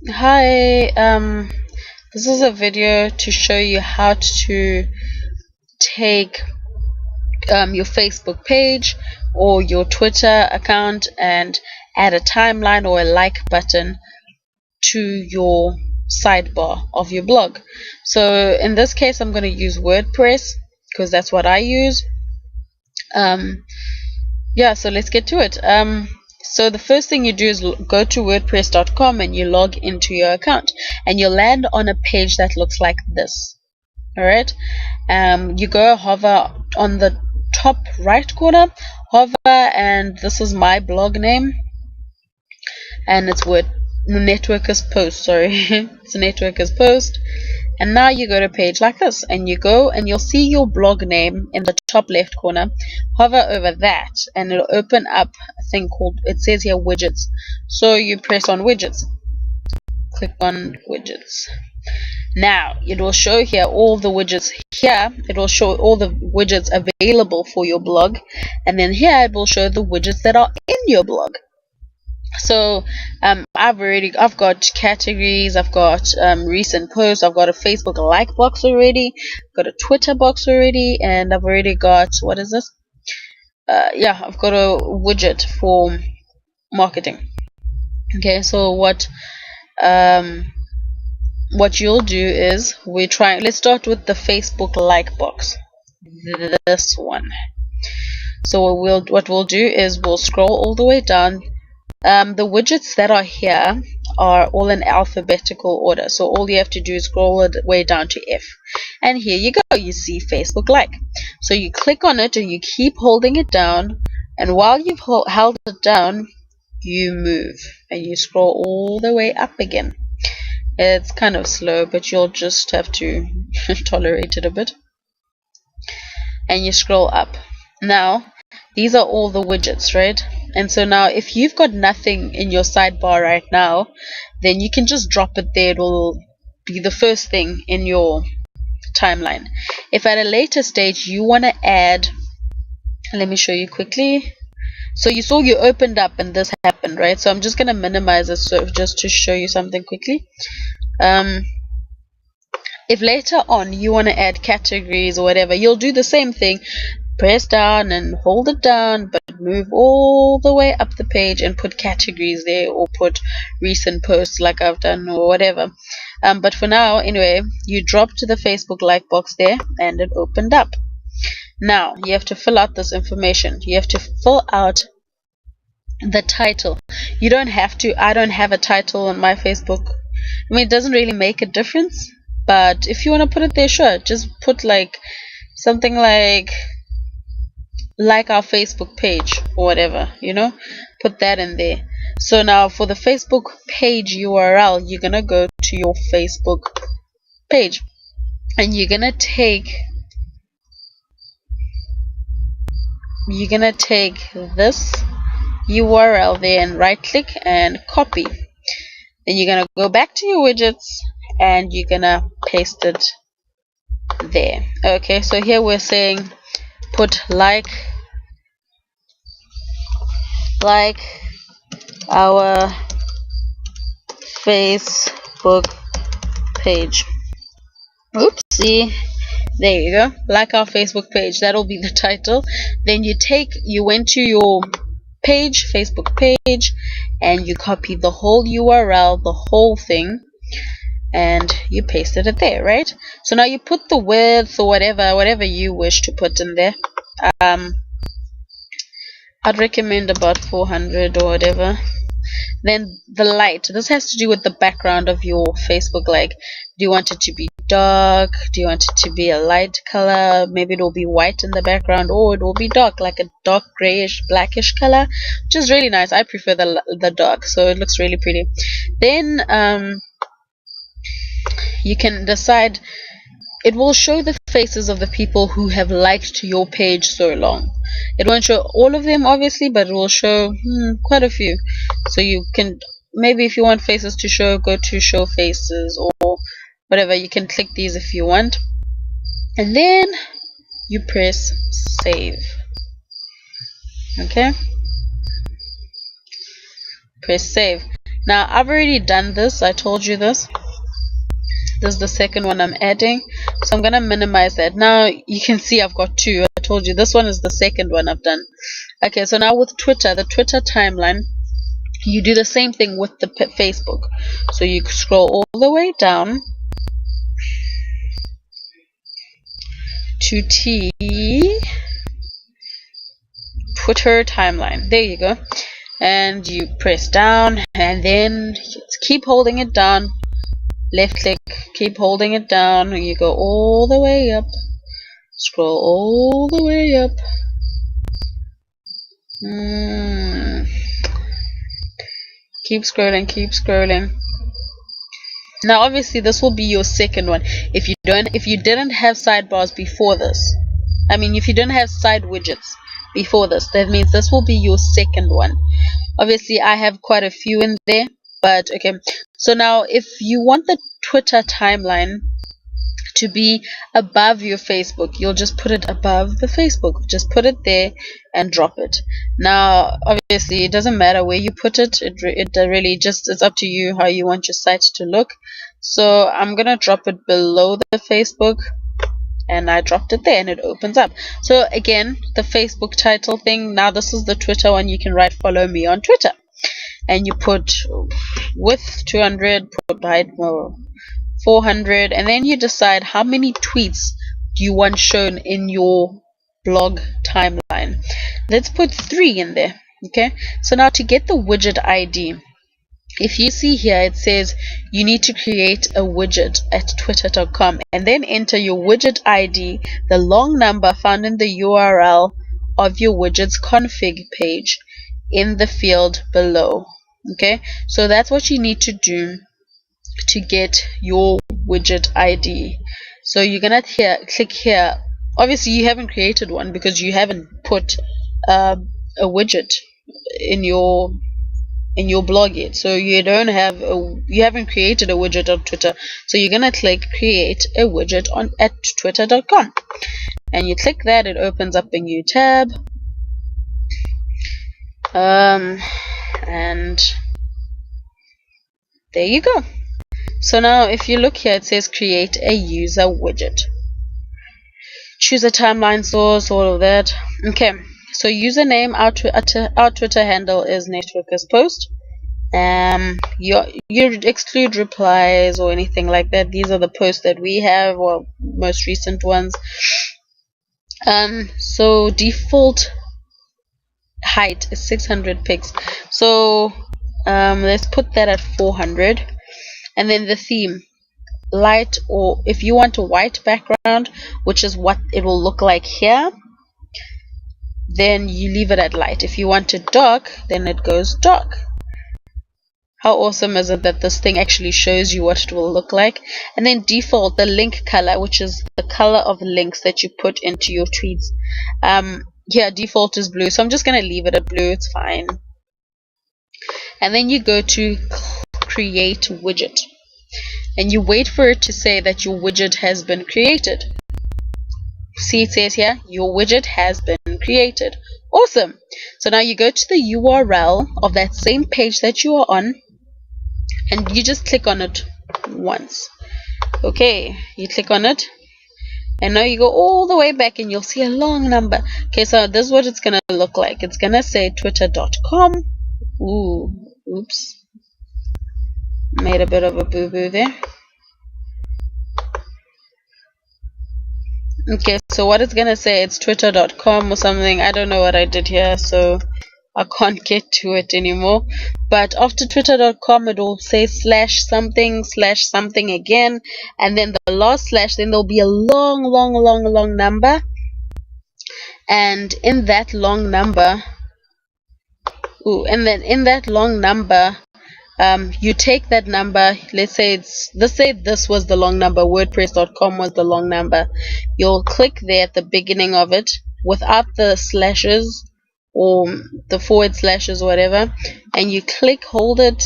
Hi, this is a video to show you how to take your Facebook page or your Twitter account and add a timeline or a like button to your sidebar of your blog. So in this case, I'm going to use WordPress because that's what I use. Yeah, so let's get to it. So the first thing you do is go to wordpress.com and you log into your account, and you'll land on a page that looks like this. All right. You go hover on the top right corner, hover, and this is my blog name, and it's Networkers Post. Sorry, it's Networkers Post. And now you go to a page like this, and you go and you'll see your blog name in the top left corner. Hover over that and it'll open up a thing called, it says here, widgets. So you press on widgets, click on widgets. Now it will show here all the widgets. Here it will show all the widgets available for your blog, and then here it will show the widgets that are in your blog. So I've got categories, I've got recent posts, I've got a Facebook like box already, I've got a Twitter box already, and I've already got, what is this? Yeah, I've got a widget for marketing. Okay, so what you'll do is let's start with the Facebook like box, this one. So what we'll do is we'll scroll all the way down. The widgets that are here are all in alphabetical order, so all you have to do is scroll it way down to F, and here you go, you see Facebook like. So you click on it and you keep holding it down, and while you've held it down, you move and you scroll all the way up again. It's kind of slow, but you'll just have to tolerate it a bit, and you scroll up. Now these are all the widgets, right? And so now if you've got nothing in your sidebar right now, then you can just drop it there. It will be the first thing in your timeline. If at a later stage you want to add, let me show you quickly. So you saw you opened up and this happened, right? So I'm just going to minimize it so just to show you something quickly. If later on you want to add categories or whatever, you'll do the same thing. Press down and hold it down, but move all the way up the page and put categories there, or put recent posts like I've done, or whatever. But for now, anyway, you drop to the Facebook like box there and it opened up. Now you have to fill out this information. You have to fill out the title. You don't have to. I don't have a title on my Facebook. I mean, it doesn't really make a difference, but if you want to put it there, sure, just put like something like our Facebook page or whatever, put that in there. So now for the Facebook page URL, you're gonna go to your Facebook page and you're gonna take this URL there and right click and copy. Then you're gonna go back to your widgets and you're gonna paste it there. Okay, so here we're saying put like our Facebook page. Oopsie. There you go. Like our Facebook page. That'll be the title. Then you went to your page, Facebook page, and you copy the whole URL, the whole thing, and you pasted it there, right? So now you put the width or whatever you wish to put in there. I'd recommend about 400 or whatever. Then the light. This has to do with the background of your Facebook. Like, do you want it to be dark? Do you want it to be a light color? Maybe it will be white in the background, or it will be dark, like a dark grayish, blackish color, which is really nice. I prefer the dark, so it looks really pretty. Then you can decide. It will show the faces of the people who have liked your page so long. It won't show all of them, obviously, but it will show quite a few. So you can, maybe if you want faces to show, go to show faces or whatever. You can click these if you want. And then you press save. Okay? Press save. Now I've already done this. I told you this. This is the second one I'm adding, so I'm gonna minimize that. Now you can see I've got two. I told you this one is the second one I've done. Okay, so now with Twitter, the Twitter timeline, you do the same thing with the Facebook. So you scroll all the way down to T Twitter timeline. There you go. And you press down and then keep holding it down. Left click, keep holding it down, and you go all the way up. Scroll all the way up. Keep scrolling, keep scrolling. Now obviously this will be your second one. If you didn't have sidebars before this, if you didn't have side widgets before this, that means this will be your second one. Obviously I have quite a few in there, but okay. So now if you want the Twitter timeline to be above your Facebook, you'll just put it above the Facebook. Just put it there and drop it. Now obviously it doesn't matter where you put it. It really just, it's up to you how you want your site to look. So I'm gonna drop it below the Facebook, and I dropped it there and it opens up. So again, the Facebook title thing. Now this is the Twitter one. You can write follow me on Twitter, and you put width 200, put height 400, and then you decide how many tweets do you want shown in your blog timeline. Let's put 3 in there. Okay, so now to get the widget ID, if you see here, it says you need to create a widget at twitter.com and then enter your widget ID, the long number found in the URL of your widget's config page, in the field below. Okay, so that's what you need to do to get your widget ID. So you're gonna click here. Obviously you haven't created one because you haven't put a widget in your blog yet, so you haven't created a widget on Twitter. So you're gonna click create a widget at twitter.com, and you click that. It opens up a new tab, and there you go. So now if you look here, it says create a user widget, choose a timeline source, all of that. Okay, so username, our Twitter handle is Networkers Post. You exclude replies or anything like that. These are the posts that we have, or most recent ones. So default height is 600 pics. So let's put that at 400. And then the theme, light, or if you want a white background, which is what it will look like here, then you leave it at light. If you want it dark, then it goes dark. How awesome is it that this thing actually shows you what it will look like? And then default, the link color, which is the color of links that you put into your tweets. Here default is blue, so I'm just gonna leave it at blue. It's fine. And then you go to create widget, and you wait for it to say that your widget has been created. See, it says here your widget has been created. Awesome. So now you go to the URL of that same page that you are on, and you just click on it once. Okay, you click on it, and now you go all the way back and you'll see a long number. Okay, so this is what it's gonna look like. It's gonna say twitter.com. Oops, made a bit of a boo-boo there. Okay, so what it's gonna say, it's twitter.com or something. I don't know what I did here, so I can't get to it anymore. But after twitter.com, it will say /something again, and then the last slash, then there'll be a long number. And in that long number, you take that number. Let's say this was the long number, wordpress.com was the long number. You'll click there at the beginning of it without the slashes or the forward slashes or whatever, and you click, hold it,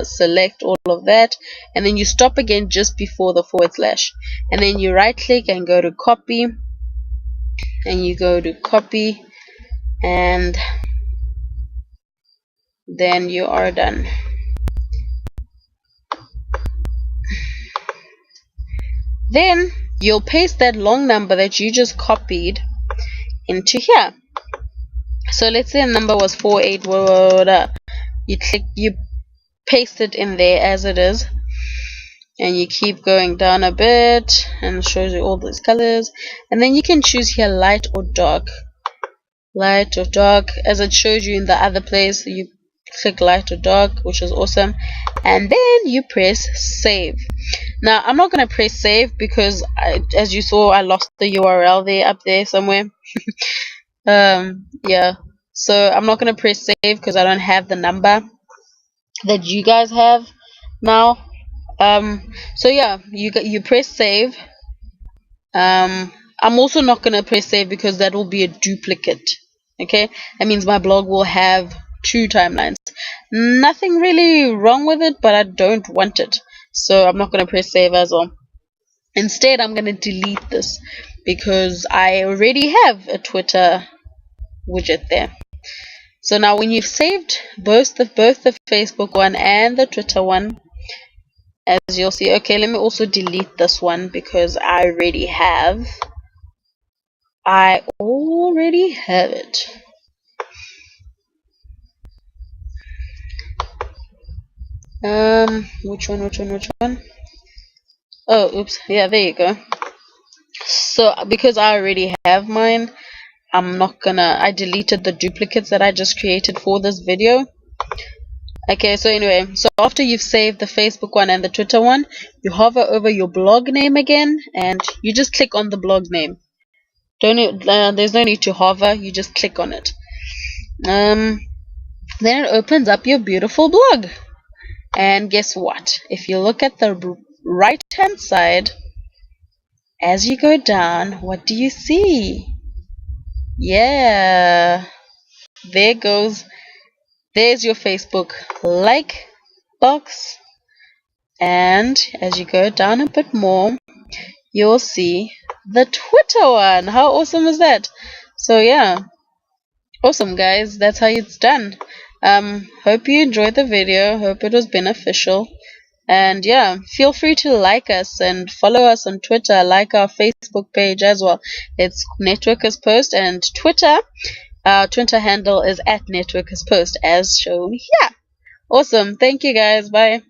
select all of that, and then you stop again just before the forward slash, and then you right click and go to copy, and you go to copy, and then you are done. Then you'll paste that long number that you just copied into here. So let's say the number was 48. You paste it in there as it is, and you keep going down a bit, and it shows you all these colors. And then you can choose here light or dark. Light or dark, as it showed you in the other place. You click light or dark, which is awesome, and then you press save. Now I'm not going to press save because as you saw, I lost the URL there, up there somewhere. Yeah, so I'm not going to press save because I don't have the number that you guys have now. So yeah, you press save. I'm also not going to press save because that will be a duplicate. Okay, that means my blog will have 2 timelines. Nothing really wrong with it, but I don't want it, so I'm not going to press save as well. Instead, I'm going to delete this because I already have a Twitter widget there. So now when you've saved both the Facebook one and the Twitter one, as you'll see, okay, let me also delete this one because I already have it. Which one? Oh, oops. Yeah, there you go. So because I already have mine, I deleted the duplicates that I just created for this video. Okay, so anyway, so after you've saved the Facebook one and the Twitter one, you hover over your blog name again, and you just click on the blog name. There's no need to hover, you just click on it. Then it opens up your beautiful blog. And guess what? If you look at the right hand side, as you go down, what do you see? Yeah, there's your Facebook like box, and as you go down a bit more, you'll see the Twitter one. How awesome is that? So yeah, awesome guys, that's how it's done. Hope you enjoyed the video, hope it was beneficial, and yeah, feel free to like us and follow us on Twitter, like our Facebook page as well. It's Networkers Post, and our Twitter handle is @NetworkersPost as shown here. Awesome, thank you guys, bye.